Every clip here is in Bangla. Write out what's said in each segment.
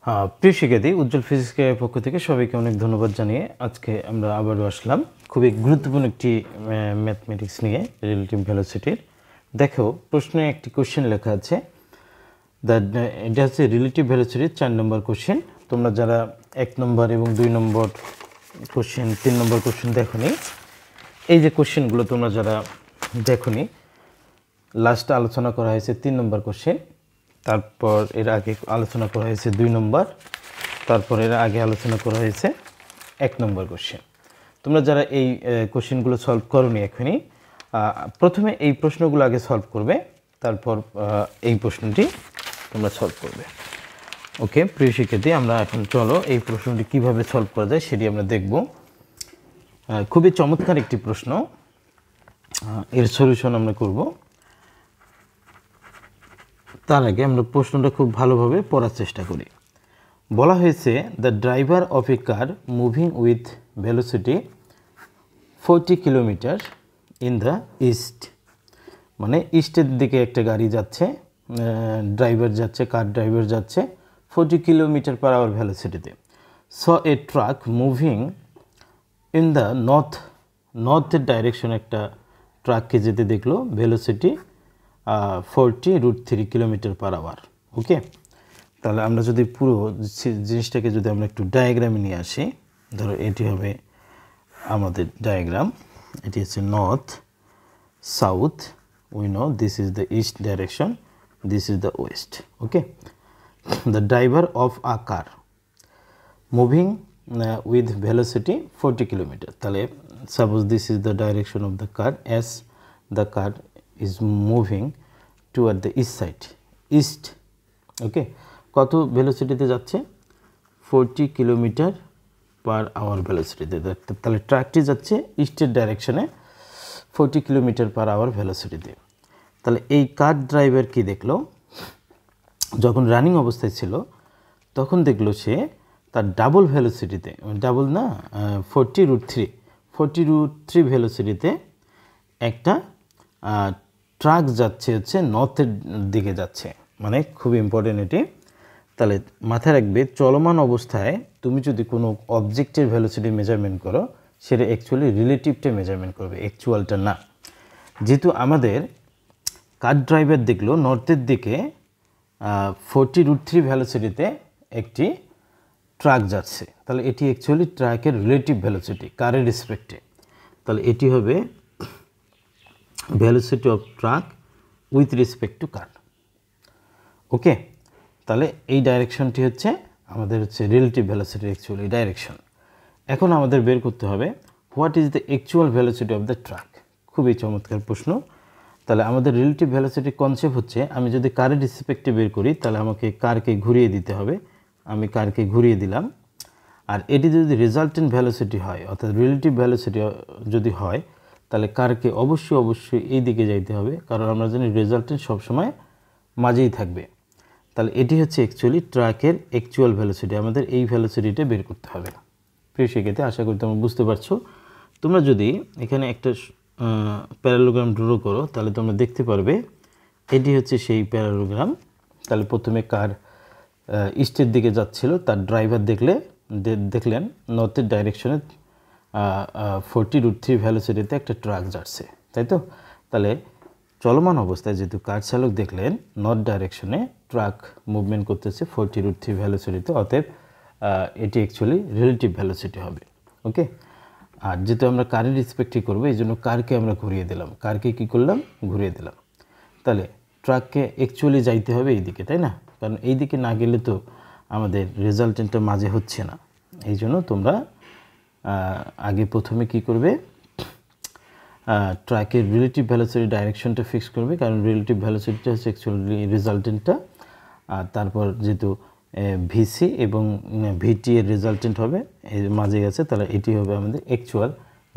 প্রিয় শিক্ষার্থী, উজ্জ্বল ফিজিক্সের পক্ষ থেকে সবাইকে অনেক ধন্যবাদ জানিয়ে আজকে আমরা আবারও আসলাম খুবই গুরুত্বপূর্ণ একটি ম্যাথমেটিক্স নিয়ে, রিলেটিভ ভেলোসিটির। দেখো, প্রশ্নে একটি কোশ্চেন লেখা আছে, এটা হচ্ছে রিলেটিভ ভেলোসিটির 4 নম্বর কোশ্চেন। তোমরা যারা 1 নম্বর এবং 2 নম্বর কোশ্চেন, 3 নম্বর কোশ্চেন দেখোনি, এই যে কোশ্চেনগুলো তোমরা যারা দেখোনি, লাস্টে আলোচনা করা হয়েছে 3 নম্বর কোশ্চেন, তারপর এর আগে আলোচনা করা হয়েছে 2 নম্বর, তারপর এর আগে আলোচনা করা হয়েছে 1 নম্বর কোশ্চেন। তোমরা যারা এই কোশ্চেনগুলো সলভ করোনি এখনই, প্রথমে এই প্রশ্নগুলো আগে সলভ করবে, তারপর এই প্রশ্নটি তোমরা সলভ করবে। ওকে প্রিয় শিক্ষার্থী, আমরা এখন চলো এই প্রশ্নটি কিভাবে সলভ করা যায় সেটি আমরা দেখব। খুবই চমৎকার একটি প্রশ্ন, এর সলিউশন আমরা করব। তার আগে আমরা প্রশ্নটা খুব ভালোভাবে পড়ার চেষ্টা করি। বলা হয়েছে, the driver of A car moving with velocity 40 kilometre in the east, মানে ইস্টের দিকে একটা গাড়ি যাচ্ছে, ড্রাইভার যাচ্ছে, কার ড্রাইভার যাচ্ছে 40 কিলোমিটার পার আওয়ার ভেলোসিটিতে। Sees a truck moving in the নর্থের ডাইরেকশনে একটা ট্রাককে যেতে দেখলো, velocity 40√3 kilometre per hour. Okay, তাহলে আমরা যদি পুরো জিনিসটাকে যদি আমরা একটু ডায়াগ্রামে নিয়ে আসি, ধরো এটি হবে আমাদের ডায়াগ্রাম, এটি হচ্ছে north, south, we know this is the east direction, this is the West. Okay, the driver of a car moving with velocity 40 kilometer. তাহলে suppose this is the direction of the car, as the car is moving toward the east side, east. ওকে, কত ভেলোসিটিতে যাচ্ছে? 40 কিলোমিটার পার আওয়ার ভেলোসিটিতে। তাহলে ট্রাকটি যাচ্ছে ইস্টের ডাইরেকশনে 40 কিলোমিটার পার আওয়ার ভেলোসিটিতে। তাহলে এই কার ড্রাইভার কি দেখলো? যখন রানিং অবস্থায় ছিল তখন দেখলো সে তার ডাবল ভেলোসিটিতে, ডাবল না, 40√3 ভেলোসিটিতে একটা ট্রাক যাচ্ছে, হচ্ছে নর্থের দিকে যাচ্ছে। মানে খুব ইম্পর্টেন্ট এটি। তাহলে মাথায় রাখবে, চলমান অবস্থায় তুমি যদি কোনো অবজেক্টের ভেলোসিটি মেজারমেন্ট করো, সেটা অ্যাকচুয়ালি রিলেটিভটা মেজারমেন্ট করবে, অ্যাকচুয়ালটা না। যেহেতু আমাদের কার ড্রাইভার দেখলো নর্থের দিকে 40√3 ভেলোসিটিতে একটি ট্রাক যাচ্ছে, তাহলে এটি অ্যাকচুয়ালি ট্রাকের রিলেটিভ ভেলোসিটি কারের রেসপেক্টে। তাহলে এটি হবে velocity of truck with respect to car. Okay, তাহলে এই ডাইরেকশনটি হচ্ছে আমাদের হচ্ছে রিলেটিভ ভেলোসিটির অ্যাকচুয়ালি ডাইরেকশন। এখন আমাদের বের করতে হবে what is the actual velocity of the truck. খুবই চমৎকার প্রশ্ন। তাহলে আমাদের রিলেটিভ ভেলোসিটির কনসেপ্ট হচ্ছে, আমি যদি কারের রেসপেক্টে বের করি তাহলে আমাকে কারকে ঘুরিয়ে দিতে হবে, আমি কারকে ঘুরিয়ে দিলাম। আর এটি যদি রেজাল্টেন্ট ভেলোসিটি হয়, অর্থাৎ রিলেটিভ ভেলোসিটি যদি হয়, তাহলে কারকে অবশ্যই এই দিকে যাইতে হবে, কারণ আমরা জানি রেজাল্টেন্ট সবসময় মাঝেই থাকবে। তাহলে এটি হচ্ছে অ্যাকচুয়ালি ট্রাকের অ্যাকচুয়াল ভেলোসিটি, আমাদের এই ভেলোসিটিটা বের করতে হবে। প্রিয় শিক্ষার্থী, আশা করি তোমরা বুঝতে পারছো। তোমরা যদি এখানে একটা প্যারালোগ্রাম ড্র করো, তাহলে তোমরা দেখতে পারবে এটি হচ্ছে সেই প্যারালোগ্রাম। তাহলে প্রথমে কার ইস্টের দিকে যাচ্ছিল, তার ড্রাইভার দেখলেন নর্থের ডাইরেকশনে 40√3 ভেলোসিটিতে একটা ট্রাক যাচ্ছে, তাই তো? তাহলে চলমান অবস্থায় যেহেতু কার চালক দেখলেন নর্থ ডাইরেকশনে ট্রাক মুভমেন্ট করতেছে 40√3 ভেলোসিটিতে, অতএব এটি অ্যাকচুয়ালি রিলেটিভ ভেলোসিটি হবে। ওকে, আর যেহেতু আমরা কারের রেসপেক্টই করবো, এই জন্য কারকে আমরা ঘুরিয়ে দিলাম, কারকে কী করলাম? ঘুরিয়ে দিলাম। তাহলে ট্রাককে অ্যাকচুয়ালি যাইতে হবে এই দিকে, তাই না? কারণ এই দিকে না গেলে তো আমাদের রেজাল্টেন্টটা মাঝে হচ্ছে না। এই জন্য তোমরা আগে প্রথমে কি করবে? ট্রাকের রিলেটিভ ভেলোসিটি ডাইরেকশনটা ফিক্স করবে, কারণ রিলেটিভ ভেলোসিটিটা হচ্ছে অ্যাকচুয়ালি রেজাল্টেন্টটা। আর তারপর যেহেতু ভিসি এবং ভিটি এর রেজাল্টেন্ট হবে, এর মাঝে গেছে, তাহলে এটি হবে আমাদের অ্যাকচুয়াল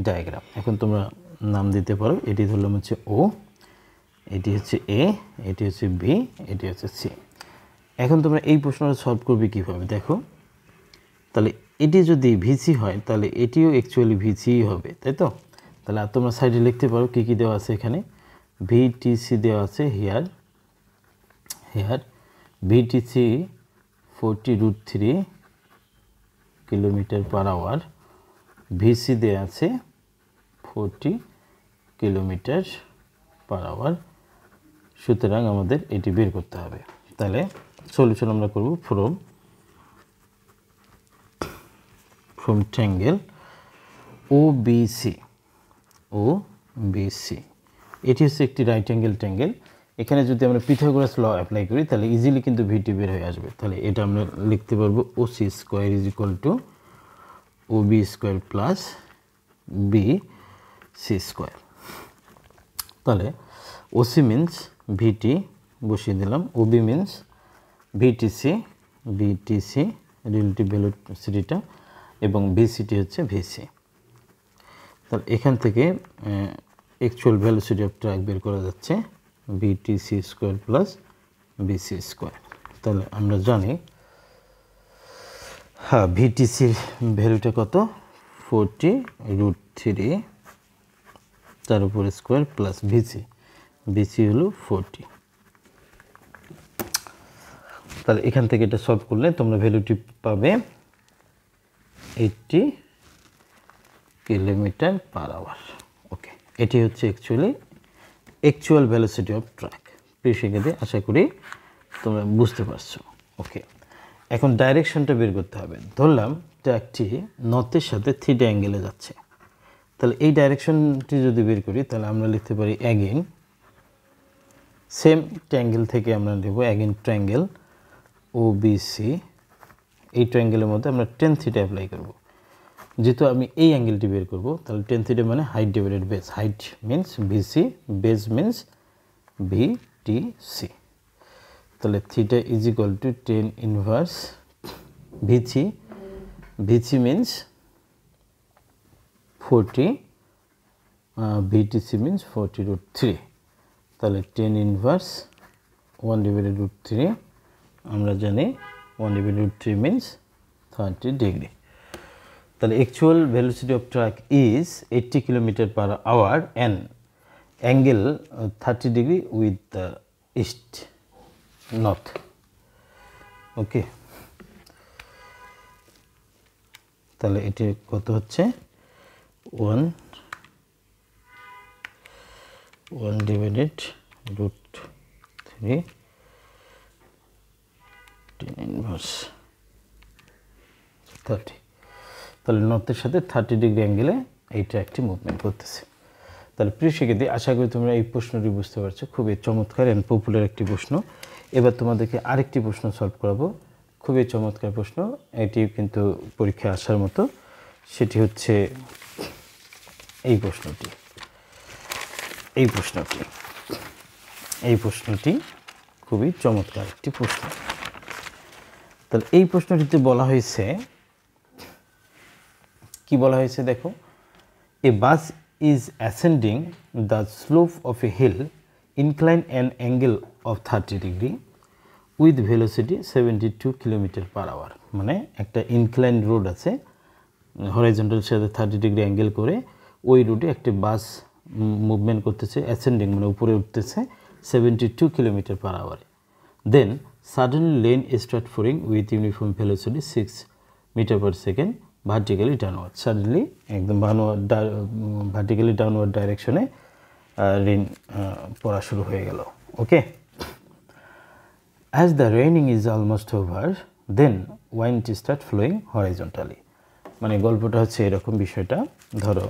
ডায়াগ্রাম। এখন তোমরা নাম দিতে পারো, এটি ধরলাম হচ্ছে ও, এটি হচ্ছে এ, এটি হচ্ছে বি, এটি হচ্ছে সি। এখন তোমরা এই প্রশ্নটা সলভ করবে কীভাবে? দেখো, তাহলে এটি যদি ভিসি হয় তাহলে এটিও অ্যাকচুয়ালি ভিসিই হবে, তাই তো? তাহলে তোমরা সাইডে লিখতে পারো কী কী দেওয়া আছে এখানে। ভিটিসি দেওয়া আছে here, VTC 40√3 kilometre per hour, VC দেওয়া আছে 40 কিলোমিটার পার আওয়ার। সুতরাং আমাদের এটি বের করতে হবে। তাহলে সলিউশন আমরা করব ফ্রম ট্রায়াঙ্গেল ওবিসি। এটি হচ্ছে একটি রাইট অ্যাঙ্গেল ট্রায়াঙ্গেল। এখানে যদি আমরা পিথাগোরাস ল অ্যাপ্লাই করি তাহলে ইজিলি কিন্তু ভিটি বের হয়ে আসবে। তাহলে এটা আমরা লিখতে পারবো OC square is equal to OB square plus BC square. তাহলে ওসি মিন্স ভিটি বসিয়ে দিলাম, ওবি মিন্স বিটিসি রিলেটিভ ভেলোসিটিটা, এবং বিসিটি হচ্ছে ভিসি। তাহলে এখান থেকে অ্যাকচুয়াল ভেলোসিটি অফ ট্র্যাক বের করা যাচ্ছে BTC square plus BC square. তাহলে আমরা জানি হ্যাঁ ভিটিসির ভ্যালুটা কত 40√3 তার উপরে স্কোয়ার প্লাস বিসি হলো 40। তাহলে এখান থেকে এটা সলভ করলে তোমরা ভ্যালুটি পাবে 80 কিলোমিটার পার আওয়ার। ওকে, এটি হচ্ছে অ্যাকচুয়াল ভেলোসিটি অফ ট্র্যাক। প্রিয় শিক্ষার্থী, আশা করি তোমরা বুঝতে পারছো। ওকে, এখন ডাইরেকশনটা বের করতে হবে। ধরলাম ট্র্যাকটি নর্থের সাথে থিটা অ্যাঙ্গেলে যাচ্ছে। তাহলে এই ডাইরেকশনটি যদি বের করি তাহলে আমরা লিখতে পারি অ্যাগেন সেম ট্রায়াঙ্গেল থেকে আমরা নেব অ্যাগেন ট্রায়াঙ্গেল ওবিসি। এই ট্রায়াঙ্গেলের মধ্যে আমরা টেন থিটা অ্যাপ্লাই করব। যেহেতু আমি এই অ্যাঙ্গেলটি বের করব তাহলে টেন থিটা মানে height divided base. Height means VC, base means BTC. তাহলে theta is equal to tan inverse VC means 40, BTC means 40√3। তাহলে 10 ইনভার্স 1/√3, আমরা জানি 1/√3 মিন্স 30 ডিগ্রি। তাহলে actual velocity of truck is 80 kilometre per hour and angle 30 degree with the east north. Okay, তাহলে এটি কত হচ্ছে 1/√3 10 ইনভার্স 30। তাহলে নর্থের সাথে 30 ডিগ্রি অ্যাঙ্গেলে এই ট্র্যাকটি মুভমেন্ট করতেছে। তাহলে প্রিয় শিক্ষার্থী, আশা করি তোমরা এই প্রশ্নটি বুঝতে পারছো। খুবই চমৎকার অ্যান্ড পপুলার একটি প্রশ্ন। এবার তোমাদেরকে আরেকটি প্রশ্ন সলভ করাবো, খুবই চমৎকার প্রশ্ন। এটি কিন্তু পরীক্ষায় আসার মতো। সেটি হচ্ছে এই প্রশ্নটি খুবই চমৎকার একটি প্রশ্ন। তাহলে এই প্রশ্নটিতে বলা হয়েছে, কি বলা হয়েছে দেখো, a bus is ascending the slope of a hill incline an angle of 30 degree with velocity 72 kilometre per hour. মানে একটা ইনক্লাইন রোড আছে, হরাইজন্টাল সাথে 30 ডিগ্রি অ্যাঙ্গেল করে ওই রুটে একটা বাস মুভমেন্ট করতেছে, অ্যাসেন্ডিং মানে উপরে উঠতেছে 72 কিলোমিটার পার আওয়ারে। Then suddenly rain start falling with uniform velocity 6 metre per second vertically downward. Suddenly একদম ভার্টিক্যালি ডাউনওয়ার্ড ডাইরেকশনে রেন পড়া শুরু হয়ে গেল। Okay, as the raining is almost over then wind start flowing horizontally. মানে গল্পটা হচ্ছে এরকম বিষয়টা। ধরো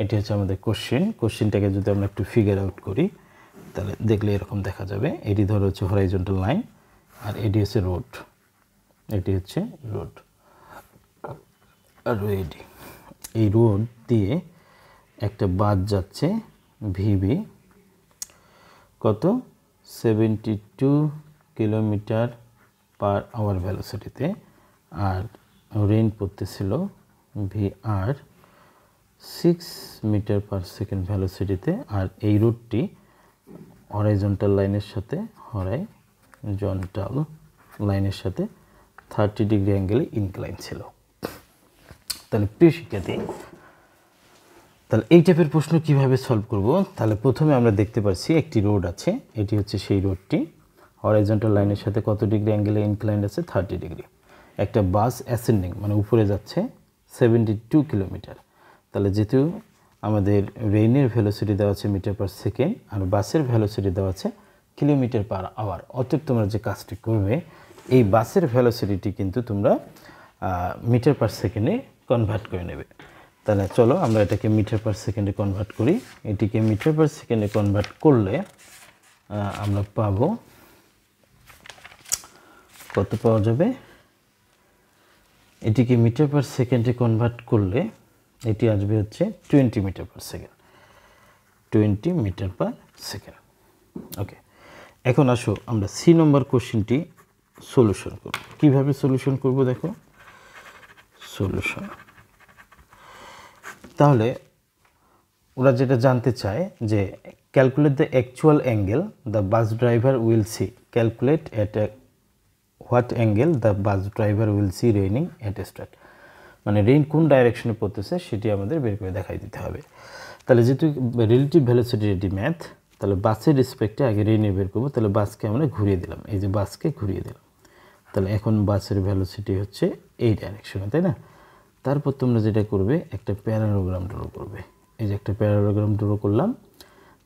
এটি হচ্ছে আমাদের কোশ্চেনটাকে যদি আমরা একটু ফিগার আউট করি তাহলে দেখলে এরকম দেখা যাবে। এটি ধরো হচ্ছে হরাইজন্টাল লাইন আর এটি হচ্ছে রোড, আর এই রোড দিয়ে একটা বাস যাচ্ছে ভিবি কত 72 কিলোমিটার পার আওয়ার ভেলোসিটিতে, আর রেন পড়তেছিল ভিআর 6 মিটার পার সেকেন্ড ভেলোসিটিতে। আর এই রুটটি হরাইজন্টাল লাইনের সাথে 30 ডিগ্রি অ্যাঙ্গেলে ইনক্লাইন ছিল। তাহলে প্রিয় শিক্ষার্থী, তাহলে এই টাইপের প্রশ্ন কিভাবে সলভ করব? তাহলে প্রথমে আমরা দেখতে পাচ্ছি একটি রোড আছে, এটি হচ্ছে সেই রোডটি হরাইজন্টাল লাইনের সাথে কত ডিগ্রি অ্যাঙ্গেলে ইনক্লাইন্ড আছে 30 ডিগ্রি। একটা বাস অ্যাসেন্ডিং মানে উপরে যাচ্ছে 72 কিলোমিটার। তাহলে যেহেতু আমাদের রেইনের ভেলোসিটি দেওয়া আছে মিটার পার সেকেন্ড আর বাসের ভেলোসিটি দেওয়া আছে কিলোমিটার পার আওয়ার, অতএব তোমরা যে কাজটি করবে এই বাসের ভেলোসিটিটি কিন্তু তোমরা মিটার পার সেকেন্ডে কনভার্ট করে নেবে। তাহলে চলো আমরা এটাকে মিটার পার সেকেন্ডে কনভার্ট করি। এটিকে মিটার পার সেকেন্ডে কনভার্ট করলে আমরা পাবো কত পাওয়া যাবে, এটিকে মিটার পার সেকেন্ডে কনভার্ট করলে এটি আসবে হচ্ছে 20 metre per second, 20 metre per second. Okay, এখন আসো আমরা সি নম্বর কোশ্চেনটি সলিউশন করব। কীভাবে সলিউশন করব দেখো, সলিউশন। তাহলে ওরা যেটা জানতে চায় যে calculate the actual angle the bus driver will see, calculate at what angle the bus driver will see raining at start, মানে রেইন কোন ডাইরেকশনে পড়তেছে সেটি আমাদের বের করে দেখাই দিতে হবে। তাহলে যেহেতু রিলেটিভ ভেলোসিটি এটি ম্যাথ, তাহলে বাসের রেসপেক্টে আগে রেইনে বের করবো। তাহলে বাসকে আমরা ঘুরিয়ে দিলাম, এই যে বাসকে ঘুরিয়ে দিলাম। তাহলে এখন বাসের ভেলোসিটি হচ্ছে এই ডাইরেকশনে, তাই না? তারপর তোমরা যেটা করবে একটা প্যারালোগ্রাম ড্র করবে। এই যে একটা প্যারালোগ্রাম ড্র করলাম।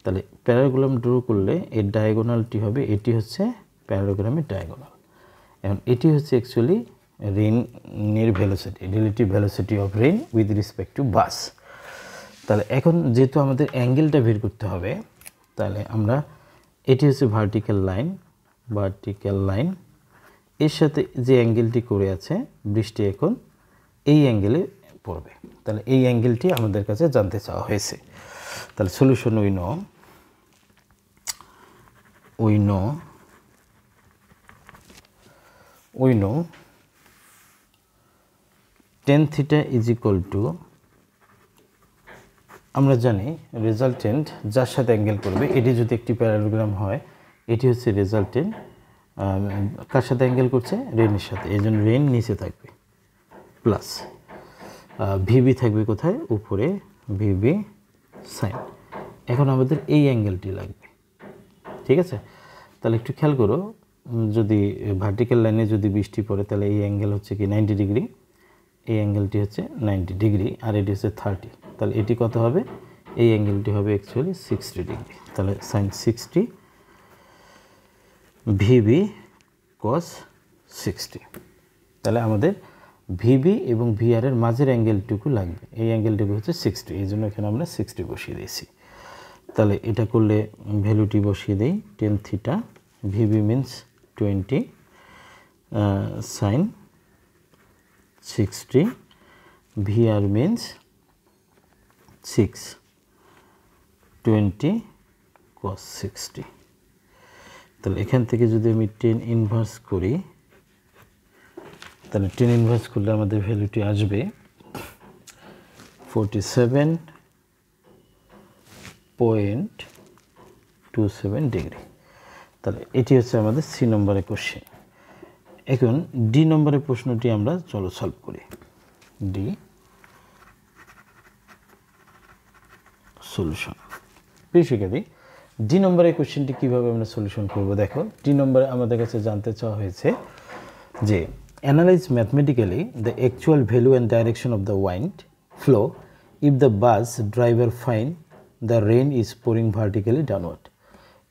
তাহলে প্যারালোগ্রাম ড্র করলে এর ডায়াগোনালটি হবে, এটি হচ্ছে প্যারালোগ্রামের ডায়াগোনাল। এখন এটি হচ্ছে অ্যাকচুয়ালি রেইনের velocity, relative velocity of rain with respect to bus. তাহলে এখন যেহেতু আমাদের অ্যাঙ্গেলটা বের করতে হবে, তাহলে আমরা এটি হচ্ছে ভার্টিক্যাল লাইন, ভার্টিক্যাল লাইন এর সাথে যে অ্যাঙ্গেলটি করে আছে বৃষ্টি এখন এই অ্যাঙ্গেলে পড়বে। তাহলে এই অ্যাঙ্গেলটি আমাদের কাছে জানতে চাওয়া হয়েছে। তাহলে solution we know tan theta is equal to, আমরা জানি রেজাল্টেন্ট যার সাথে অ্যাঙ্গেল করবে এটি যদি একটি প্যারালোগ্রাম হয়, এটি হচ্ছে রেজাল্টেন্ট কার সাথে অ্যাঙ্গেল করছে, রেইনের সাথে, এই জন্য রেইন নিচে থাকবে প্লাস ভিবি থাকবে কোথায়, উপরে, ভিবি সাইন। এখন আমাদের এই অ্যাঙ্গেলটি লাগবে, ঠিক আছে? তাহলে একটু খেয়াল করো, যদি ভার্টিক্যাল লাইনে যদি বৃষ্টি পড়ে তাহলে এই অ্যাঙ্গেল হচ্ছে কি 90 ডিগ্রি, এই অ্যাঙ্গেলটি হচ্ছে 90 ডিগ্রি আর এটি হচ্ছে 30। তাহলে এটি কত হবে, এই অ্যাঙ্গেলটি হবে অ্যাকচুয়ালি 60 ডিগ্রি। তাহলে সাইন 60 ভিবি কস 60। তাহলে আমাদের ভিবি এবং ভিআর এর মাঝের অ্যাঙ্গেলটুকু লাগবে, এই অ্যাঙ্গেলটুকু হচ্ছে 60, এই জন্য এখানে আমরা 60 বসিয়ে দিয়েছি। তাহলে এটা করলে ভ্যালুটি বসিয়ে দেই, tan theta, VB means 20 sine 60, VR means 6 20 cos 60। তাহলে এখান থেকে যদি আমি টেন ইনভার্স করি, তাহলে টেন ইনভার্স করলে আমাদের ভ্যালুটি আসবে 47.27 ডিগ্রি। তাহলে এটি হচ্ছে আমাদের সি নম্বরের কোশ্চেন। এখন ডি নম্বরের প্রশ্নটি আমরা চলো সলভ করি। D solution. প্রিয় শিক্ষার্থী, ডি নম্বরের কোশ্চেনটি কীভাবে আমরা সলিউশন করব দেখো। ডি নম্বরে আমাদের কাছে জানতে চাওয়া হয়েছে যে analyse mathematically the actual value and direction of the wind flow if the bus driver fine the rain is pouring vertically downward.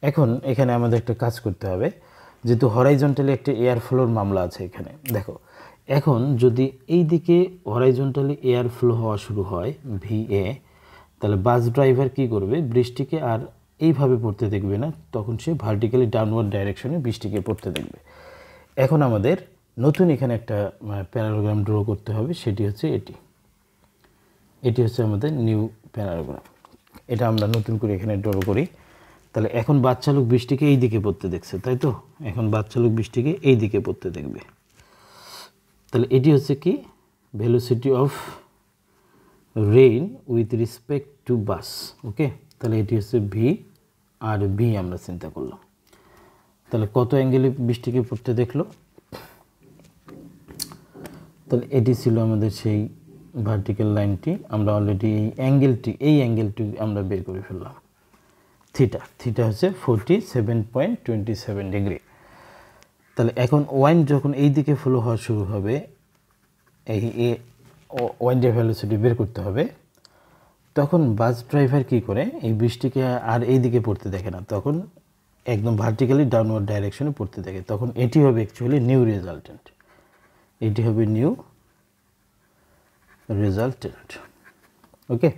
এখন এখানে আমাদের একটা কাজ করতে হবে, যেহেতু হরাইজন্টালি একটা এয়ার ফ্লোর মামলা আছে এখানে দেখো। এখন যদি এই দিকে হরাইজন্টালি এয়ার ফ্লো হওয়া শুরু হয় ভিএ, তাহলে বাস ড্রাইভার কি করবে, বৃষ্টিকে আর এইভাবে পড়তে দেখবে না, তখন সে ভার্টিক্যালি ডাউনওয়ার্ড ডাইরেকশনে বৃষ্টিকে পড়তে দেখবে। এখন আমাদের নতুন এখানে একটা প্যারালোগ্রাম ড্র করতে হবে, সেটি হচ্ছে এটি হচ্ছে আমাদের নিউ প্যারালোগ্রাম। এটা আমরা নতুন করে এখানে ড্র করি। তাহলে এখন বাস চালক বৃষ্টিকে এই দিকে পড়তে দেখছে, তাই তো? এখন বাস চালক বৃষ্টিকে এই দিকে পড়তে দেখবে। তাহলে এটি হচ্ছে কি, velocity of rain with respect to bus. Okay, তাহলে এটি হচ্ছে ভি আর ভি আমরা চিন্তা করলাম। তাহলে কত অ্যাঙ্গেলে বৃষ্টিকে পড়তে দেখলো, তাহলে এটি ছিল আমাদের সেই ভার্টিক্যাল লাইনটি। আমরা অলরেডি এই অ্যাঙ্গেলটি আমরা বের করে ফেললাম। থিটা হচ্ছে 47.27 ডিগ্রি। তাহলে এখন ওয়াইন যখন এই দিকে ফ্লো হওয়া শুরু হবে, এই ওয়াইন্ডের ভেলোসিটি বের করতে হবে, তখন বাস ড্রাইভার কী করে, এই বৃষ্টিকে আর এই দিকে পড়তে দেখে না, তখন একদম ভার্টিক্যালি ডাউনওয়ার্ড ডাইরেকশনে পড়তে দেখে। তখন এটি হবে অ্যাকচুয়ালি নিউ রেজাল্টেন্ট, এটি হবে নিউ রেজাল্টেন্ট। ওকে,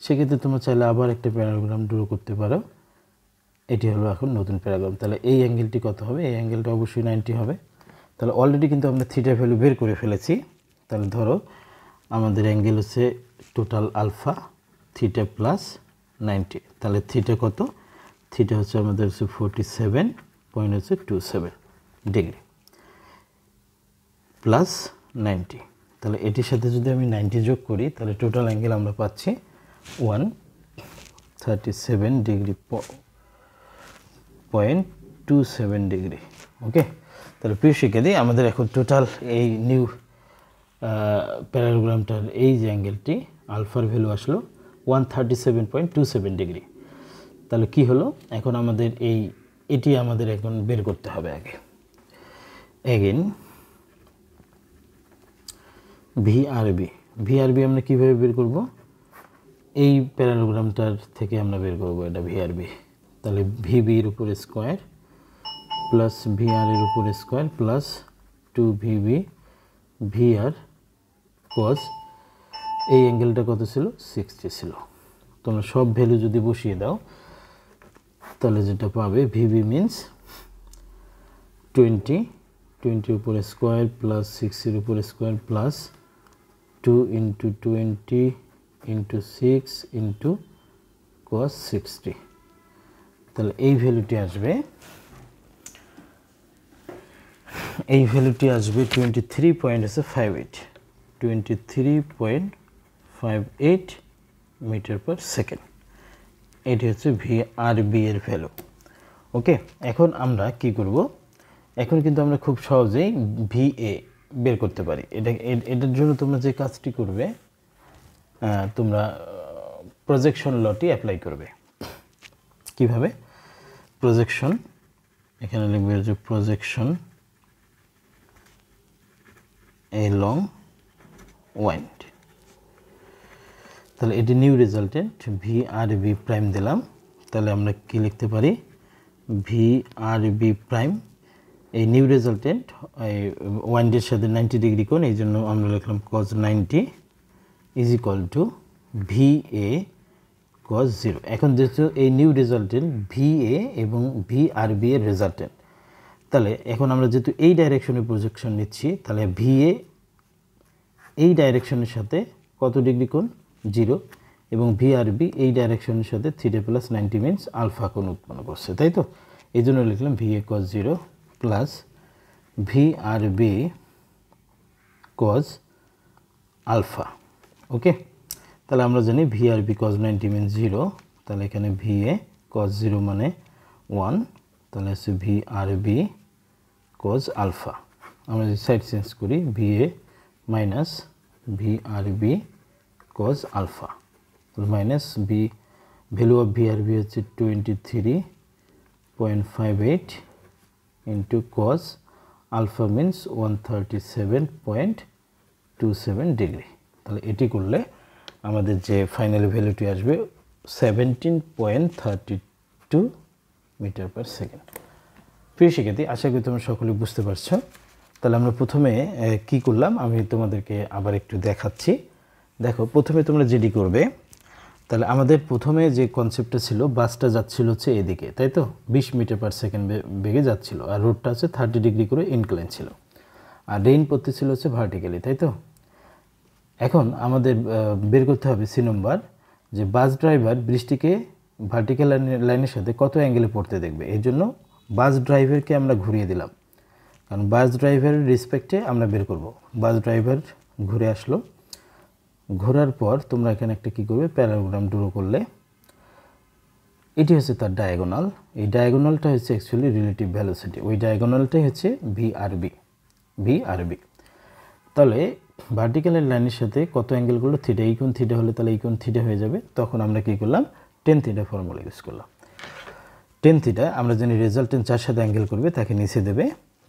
সেক্ষেত্রে তোমরা চাইলে আবার একটা প্যারাগ্রাম ড্র করতে পারো। এটি হলো এখন নতুন প্যারাগ্রাম। তাহলে এই অ্যাঙ্গেলটি কত হবে? এই অ্যাঙ্গেলটা অবশ্যই 90 হবে। তাহলে অলরেডি কিন্তু আমরা থিটা ভ্যালু বের করে ফেলেছি। তাহলে ধরো আমাদের অ্যাঙ্গেল হচ্ছে টোটাল আলফা থিটা প্লাস 90। তাহলে থিটা কত? থিটা হচ্ছে আমাদের হচ্ছে 47.27 ডিগ্রি প্লাস 90। তাহলে এটির সাথে যদি আমি 90 যোগ করি, তাহলে টোটাল অ্যাঙ্গেল আমরা পাচ্ছি 137 ডিগ্রি 0.27 ডিগ্রি। ওকে, তাহলে প্রিয় শিক্ষার্থী, আমাদের এখন টোটাল এই নিউ প্যারাগ্রামটার এই যে অ্যাঙ্গেলটি আলফার ভ্যালু আসলো 137.27 ডিগ্রি। তাহলে কি হলো, এখন আমাদের এটি আমাদের এখন বের করতে হবে আগে। এগেন ভিআরবি আমরা কীভাবে বের করব? এই প্যারাগ্রামটার থেকে আমরা বের করব এটা ভিআরবি। তাহলে ভিবির উপরে স্কোয়ার প্লাস ভিআর এর উপরে square plus 2VB VR cause এই অ্যাঙ্গেলটা কত ছিল? 60 ছিল। তোমরা সব ভ্যালু যদি বসিয়ে দাও, তাহলে যেটা পাবে ভিবি মিনস 20 উপরে স্কোয়ার প্লাস 6 উপরে স্কোয়ার প্লাস 2 × 20 × 6 × cos 60। তাহলে এই ভ্যালুটি আসবে 23.58 মিটার পার সেকেন্ড। এটি হচ্ছে ভিআরবি এর ভ্যালু। ওকে, এখন আমরা কি করব? এখন কিন্তু আমরা খুব সহজেই ভিএ বের করতে পারি। এটার জন্য তোমরা যে কাজটি করবে, তোমরা প্রজেকশন লটি অ্যাপ্লাই করবে। কিভাবে? প্রজেকশন, এখানে লিখবে যে প্রজেকশন এলং ওয়াইন্ড। তাহলে এটি নিউ রেজাল্টেন্ট ভিআরবি প্রাইম দিলাম। তাহলে আমরা কি লিখতে পারি? ভিআরবি প্রাইম এই নিউ রেজাল্টেন্ট এই ওয়াইন্ডের সাথে 90 ডিগ্রি কোণ, এই জন্য আমরা লিখলাম cos 90 is equal to VA cos 0। এখন যেহেতু এই নিউ রেজাল্টেন্ট ভিএ এবং ভিআরবি এর রেজাল্টেন্ট, তাহলে এখন আমরা যেহেতু এই ডাইরেকশনে প্রজেকশন নিচ্ছি, তাহলে ভিএ এই ডাইরেকশনের সাথে কত ডিগ্রি কোণ? 0, এবং ভিআরবি এই ডাইরেকশনের সাথে থিটা প্লাস 90 মিনস আলফা কোণ উৎপন্ন করছে, তাই তো? এই জন্য লিখলাম VA cos 0 plus VRB cos alpha. Okay, তাহলে আমরা জানি ভিআরবি cos 90 মিনস 0, তাহলে এখানে ভিএ cos 0 মানে 1, তাহলে হচ্ছে ভিআরবি cos আলফা। আমরা যদি সাইড চেঞ্জ করি, VA minus VRB cos alpha minus value of VRB হচ্ছে 23.58 into cos alpha means 137.27 degree. তাহলে এটি করলে আমাদের যে ফাইনাল ভ্যালুটি আসবে 17.32 মিটার পার সেকেন্ড। প্রিয় শিক্ষার্থী, আশা করি তোমরা সকলে বুঝতে পারছো। তাহলে আমরা প্রথমে কি করলাম আমি তোমাদেরকে আবার একটু দেখাচ্ছি। দেখো, প্রথমে তোমরা যেটি করবে, তাহলে আমাদের প্রথমে যে কনসেপ্টটা ছিল, বাসটা যাচ্ছিল হচ্ছে এদিকে, তাই তো? 20 মিটার পার সেকেন্ড বেগে যাচ্ছিল, আর রোডটা হচ্ছে 30 ডিগ্রি করে ইনক্লাইন ছিল, আর রেইন পড়তেছিল হচ্ছে ভার্টিক্যালি, তাই তো? এখন আমাদের বের করতে হবে সি নম্বর, যে বাস ড্রাইভার বৃষ্টিকে ভার্টিক্যাল লাইনের সাথে কত অ্যাঙ্গেলে পড়তে দেখবে। এই জন্য বাস ড্রাইভারকে আমরা ঘুরিয়ে দিলাম, কারণ বাস ড্রাইভারের রেসপেক্টে আমরা বের করব। বাস ড্রাইভার ঘুরে আসলো, ঘোরার পর তোমরা এখানে একটা কী করবে, প্যারাগ্রাম ড্র করলে এটি হচ্ছে তার ডায়াগোনাল। এই ডায়াগোনালটা হচ্ছে অ্যাকচুয়ালি রিলেটিভ ভেলোসিটি, ওই ডায়াগোনালটাই হচ্ছে ভিআরবি। তাহলে ভার্টিক্যালের লাইনের সাথে কত অ্যাঙ্গেল করলো? থিটা। এই কোণ থিটা হলে তাহলে এই কোণ থিটা হয়ে যাবে। তখন আমরা কী করলাম? টেন থিটা ফর্মুলা ইউজ করলাম। টেন থিটা আমরা জানি রেজাল্টেন্ট যার সাথে অ্যাঙ্গেল করবে তাকে নিচে দেবে,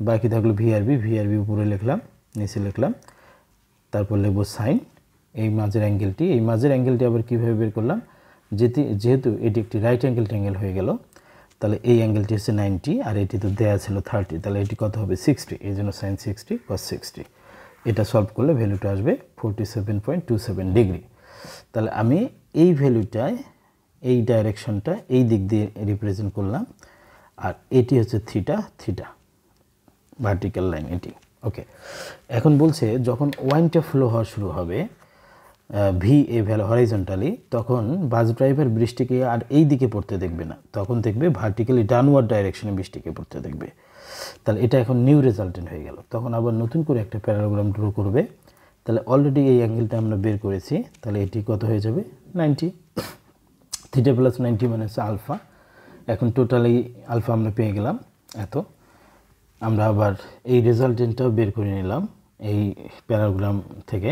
বাকি থাকলো ভিআরবি উপরে লিখলাম, নিচে লিখলাম, তারপর লিখবো সাইন এই মাঝের অ্যাঙ্গেলটি আবার কীভাবে বের করলাম, যেহেতু এটি একটি রাইট অ্যাঙ্গেল ট্রায়াঙ্গেল হয়ে গেল, তাহলে এই অ্যাঙ্গেলটি হচ্ছে 90 আর এটি তো দেয়া ছিল 30, তাহলে এটি কত হবে 60, এই জন্য সাইন 60 কস 60। এটা সলভ করলে ভ্যালুটা আসবে 47.27 ডিগ্রি। তাহলে আমি এই ভ্যালুটায় এই ডাইরেকশনটা এই দিক দিয়ে রিপ্রেজেন্ট করলাম, আর এটি হচ্ছে থিটা ভার্টিক্যাল লাইন এটি। ওকে, এখন বলছে যখন ওয়াইনটা ফ্লো হওয়া শুরু হবে ভি এ ভ্যালু হরাইজন্টালি, তখন বাস ড্রাইভার বৃষ্টিকে আর এই দিকে পড়তে দেখবে না, তখন দেখবে ভার্টিক্যালি ডাউনওয়ার্ড ডাইরেকশনে বৃষ্টিকে পড়তে দেখবে। তাহলে এটা এখন নিউ রেজাল্টেন্ট হয়ে গেল। তখন আবার নতুন করে একটা প্যারাগ্রাম ড্র করবে। তাহলে অলরেডি এই অ্যাঙ্গেলটা আমরা বের করেছি, তাহলে এটি কত হয়ে যাবে 90, থিটা প্লাস 90 মানে হচ্ছে আলফা। এখন টোটালি আলফা আমরা পেয়ে গেলাম এত। আমরা আবার এই রেজাল্টেন্টটাও বের করে নিলাম এই প্যারাগ্রাম থেকে,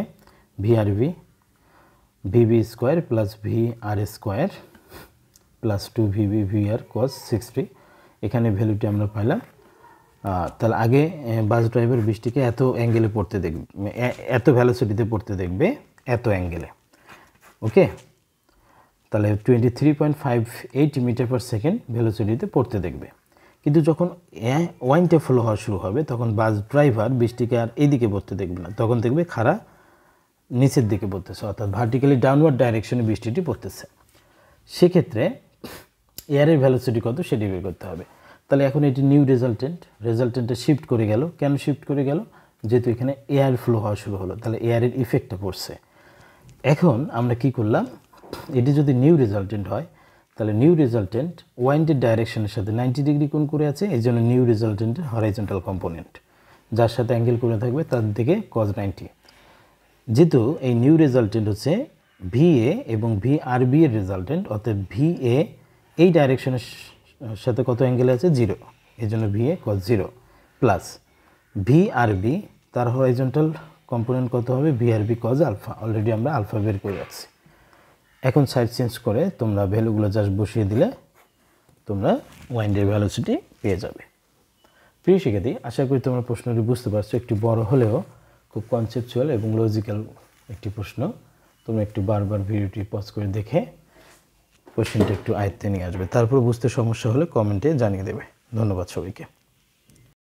VB square plus VR square plus 2 VR কস 60, এখানে ভ্যালুটি আমরা পাইলাম। তাহলে আগে বাস ড্রাইভার বৃষ্টিকে এত অ্যাঙ্গেলে পড়তে দেখবে, এত ভ্যালোসিটিতে পড়তে দেখবে, এত অ্যাঙ্গেলে। ওকে, তাহলে 23.58 মিটার পার সেকেন্ড ভ্যালোসিটিতে পড়তে দেখবে। কিন্তু যখন ওয়াইনটা ফ্লো হওয়া শুরু হবে তখন বাস ড্রাইভার বৃষ্টিকে আর এইদিকে পড়তে দেখবে না, তখন দেখবে খাড়া নিচের দিকে পড়তেছে, অর্থাৎ ভার্টিক্যালি ডাউনওয়ার্ড ডাইরেকশনে বৃষ্টিটি পড়তেছে। সেক্ষেত্রে এয়ারের ভ্যালোসিটি কত সেটি বের করতে হবে। তাহলে এখন এটি নিউ রেজাল্টেন্টে শিফট করে গেল। কেন শিফট করে গেল? যেহেতু এখানে এয়ার ফ্লো হওয়া শুরু হলো, তাহলে এয়ারের ইফেক্টটা পড়ছে। এখন আমরা কি করলাম, এটি যদি নিউ রেজাল্টেন্ট হয় তাহলে নিউ রেজাল্টেন্ট ওয়াইন্ডের ডাইরেকশনের সাথে 90 ডিগ্রি কোণ করে আছে, এই জন্য নিউ রেজাল্টেন্টের হরাইজন্টাল কম্পোনেন্ট যার সাথে অ্যাঙ্গেল করে থাকবে তার দিকে cos 90। যেহেতু এই নিউ রেজাল্টেন্ট হচ্ছে ভিএ এবং ভিআরবি এর রেজাল্টেন্ট, অর্থাৎ ভিএ এই ডাইরেকশনের সাথে কত অ্যাঙ্গেল আছে 0, এই জন্য ভিএ cos 0 প্লাস ভিআরবি তার হরাইজন্টাল কম্পোনেন্ট কত হবে ভিআরবি cos আলফা। অলরেডি আমরা আলফা বের করে রাখছি। এখন সাইড চেঞ্জ করে তোমরা ভ্যালুগুলো জাস্ট বসিয়ে দিলে তোমরা ওয়াইন্ডের ভ্যালোসিটি পেয়ে যাবে। প্রিয় শিক্ষার্থী, আশা করি তোমরা প্রশ্নটি বুঝতে পারছো। একটু বড় হলেও খুব কনসেপচুয়াল এবং লজিক্যাল একটি প্রশ্ন। তোমরা একটু বারবার ভিডিওটি পজ করে দেখে কোশ্চেনটা একটু আয়ত্তে নিয়ে আসবে। তারপর বুঝতে সমস্যা হলে কমেন্টে জানিয়ে দেবে। ধন্যবাদ সবাইকে।